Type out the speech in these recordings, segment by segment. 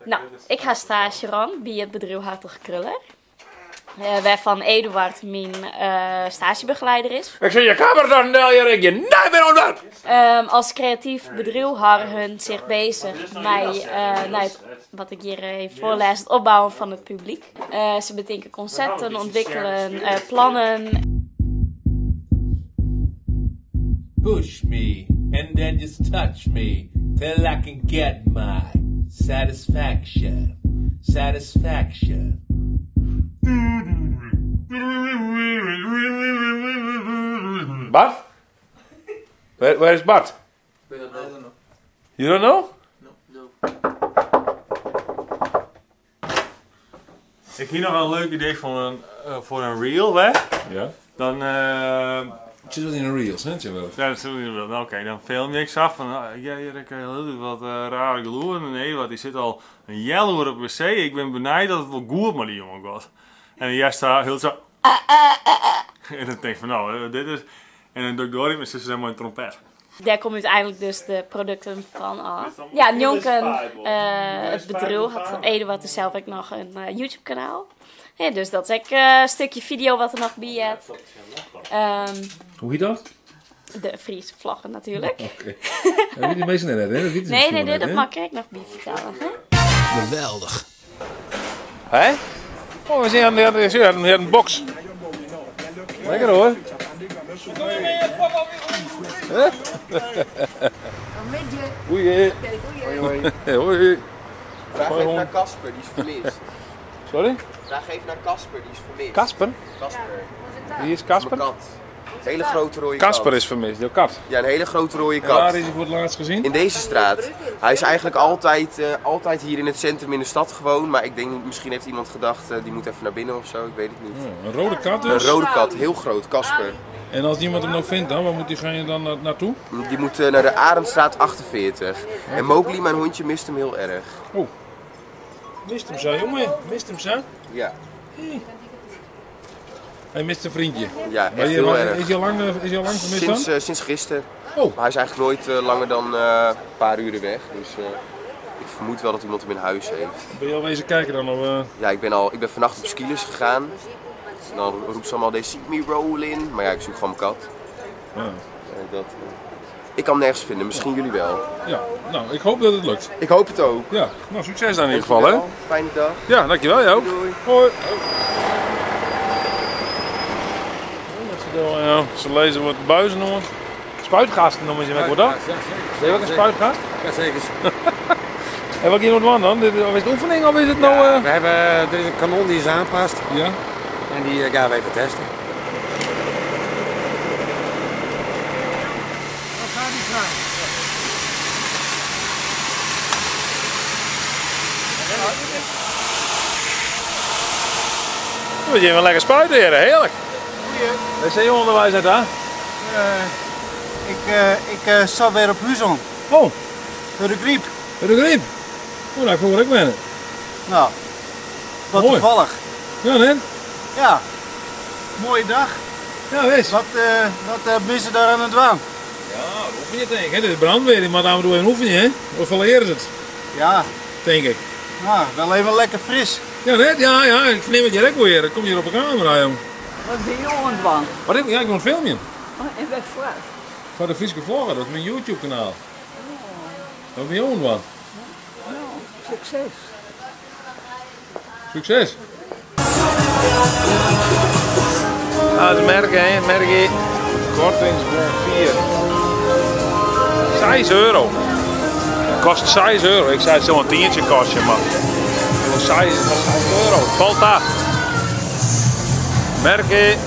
Nou, ik ga stage rond bij het bedrijf Hartog Kruller. Waarvan Eduard mijn stagebegeleider is. Ik zie je kamer dan ik je niet meer onder. Als creatief bedrijf houden hun zich bezig met wat ik hier even voorlees, het opbouwen van het publiek. Ze bedenken concepten, ontwikkelen plannen. Push me and then just touch me till I can get my satisfaction. Satisfaction. Bart? Where is Bart? I don't know. You don't know? No. Ik hier nog een leuk idee voor een reel, hè? Ja. Dan, Het zit wat in een reels, hè? ja, dat doen we wel. Nou, oké, dan film je niks af van, ja, hier kan je heel wat rare geloeren. Nee, want die zit al een jaloer op wc. Ik ben benijd dat het wel goed maar die jongen gaat. En jij staat heel zo. En dan denk ik van, nou, dit is. En dan doe ik door met zussen helemaal een trompet. Daar komen uiteindelijk dus de producten van af. Ja, Jonken, het bedrijf, had Eduard dus zelf ook nog een YouTube kanaal. Ja, dus dat is ook een stukje video wat er nog bij is. Hoe heet dat? De Friese vlaggen natuurlijk. Oké. Heb je die meeste net, hè? Nee, dat mag ik nog bij vertellen. Hè? Geweldig. Hé? Oh, we zien een box. Lekker hoor. Goeie. Hoi. Vraag even naar Casper, die is vermist. Sorry? Vraag even naar Casper, die is vermist. Kasper? Casper. Wie is Mijn Kasper? kat. Een hele grote rode kat. Kasper is vermist, jouw kat. Ja, een hele grote rode En waar kat. is hij voor het laatst gezien? In deze straat. Hij is eigenlijk altijd hier in het centrum in de stad gewoon. Maar ik denk, misschien heeft iemand gedacht, die moet even naar binnen of zo. Ik weet het niet. Een rode kat Een dus. rode kat, heel groot, Casper. En als iemand hem nog vindt dan, waar moet diegene dan naartoe? Die moet naar de Arendstraat 48. En Mowgli, mijn hondje, mist hem heel erg. Oh. Mist hem zo, jongen. Mist hem zo. Ja, Hij mist een vriendje. ja echt heel erg. Is hij al lang vermist dan? Sinds gisteren. Oh. Maar hij is eigenlijk nooit langer dan een paar uren weg. Dus ik vermoed wel dat iemand hem in huis heeft. Ben je al wezen kijken dan? Of, Ja, ik ben vannacht op skilers gegaan. En dan roept ze allemaal, they see me rolling. Maar ja, ik zoek gewoon mijn kat. ja. Ik kan hem nergens vinden, misschien jullie wel. Ja, nou, ik hoop dat het lukt. Ik hoop het ook. Ja, nou, succes dan in ieder geval, hè? Fijne dag. Ja, dankjewel, jou ook. Doei. Hoi. Ze lezen wat buizen noemen. Spuitgasten noemen ze met wat dan? Weet je wat een spuitgast? Ja, zeker. En wat je nog doen dan? Is het oefening of is het nou... We hebben er is een kanon die is aanpast Ja? en die gaan we even testen. Wat gaat die vraag? Moet je even lekker spuiten, heren. Heerlijk. Goeie. Zijn je onderwijs net aan? Ik zat weer op Huzon, Oh, door de griep. bij de griep. Oh, daar vroeger ik ben. Nou, wat Mooi. toevallig. Ja, net. Ja, mooie dag. Ja, wees. Wat ben je daar aan het doen? Ja, dat oefen je denk ik. Hè? Dit is brandweer, die moet aan doen een oefening, hè? Of verleer is het, Ja, denk ik. nou, wel even lekker fris. Ja, net. Ja, ik verneem het direct weer. Ik kom hier op de camera, jong. Wat ben je aan het doen? Wat ik? Ja, ik wil een filmpje. En wat voor? Van de Friese Vlogger, dat is mijn YouTube kanaal. Dat ben je ook wat. Nou, succes. Succes. Ah, dat is merken, hè? Merk kortingsbon 4. 6 euro. Het kost 6 euro. Ik zei het zo'n tientje kost je, maar. 6 euro. Het valt daar. Merken.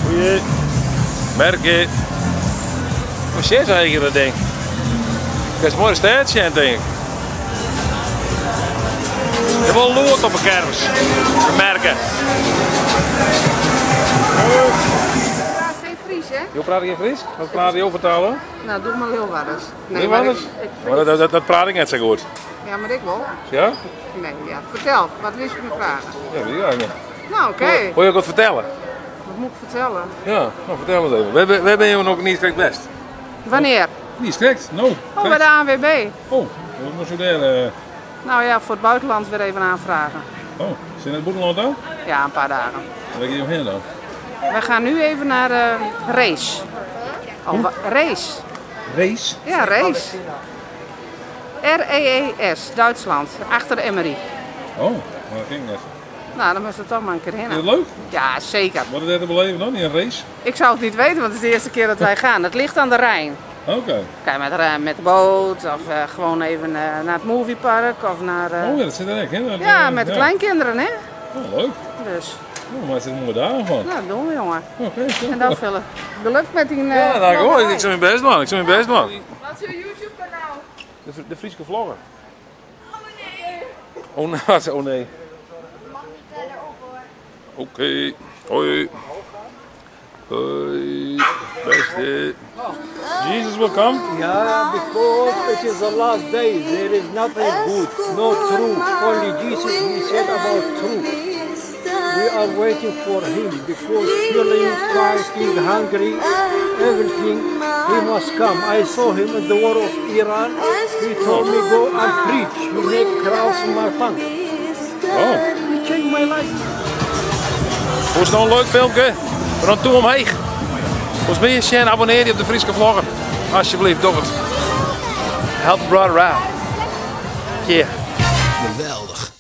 Goeie. Merken. Hoe zit ze eigenlijk dat ding? Dat is een mooi staartje, denk ik. Je hebt wel lood op een kermis. Te merken. Ja, geen Fries, hè? Je praat geen Fries? Wat praat je over vertalen? Nou, doe maar Leeuwarders. Nee, wat is? Dat praat ik net zo goed. Ja, maar ik wel. Ja? Nee, ja. Vertel, wat is je me vragen? Ja, weet ik eigenlijk niet. Nou, oké. Wil je ook wat vertellen? Wat moet ik vertellen? Ja, nou vertel eens even. We ben je nog niet strikt best. Wanneer? Niet strikt? No. Oh, bij de ANWB. Oh, dat moet zo delen. Nou ja, voor het buitenland weer even aanvragen. Oh, zit je in het boerenland dan? Ja, een paar dagen. Waar ga je heen dan? We gaan nu even naar Race. Oh, Race. Race? Ja, Race. R-E-E-S, Duitsland. Achter de Emery. Oh, maar dat ging net. Nou, dan moesten we toch maar een keer heen. Is het leuk? Ja, zeker. Wat is er te beleven dan? In een race? Ik zou het niet weten, want het is de eerste keer dat wij gaan. Het ligt aan de Rijn. Oké. Kijk, met de boot of gewoon even naar het moviepark of naar... Oh ja, dat zit er echt in. Ja, met de kleinkinderen, hè. Oh, leuk. Dus, Oh, maar het is een mooie dagen van. nou, dat doen we, jongen. Oké, En dan veel geluk met die... Ja, nou, hoor. Ik zou mijn best doen. Ik zou mijn best doen. Wat is je YouTube-kanaal? De Frieske vlogger. Oh nee. Oh nee. Oh nee. Oké. Hoi. Hoi. Beste. Jesus will come. Yeah, because it is the last day. There is nothing good, no truth. Only Jesus, he said about truth. We are waiting for him because killing, fighting, hungry, everything, he must come. I saw him in the war of Iran. He told me go and preach. You make crowds in my tongue. Oh. He changed my life. Vond je het nou een leuk filmpje? Dan toe omheen. Volgens mij is je abonneer je op de Frieske vlogger. Alsjeblieft, doe het. Help brother out. Yeah. Geweldig.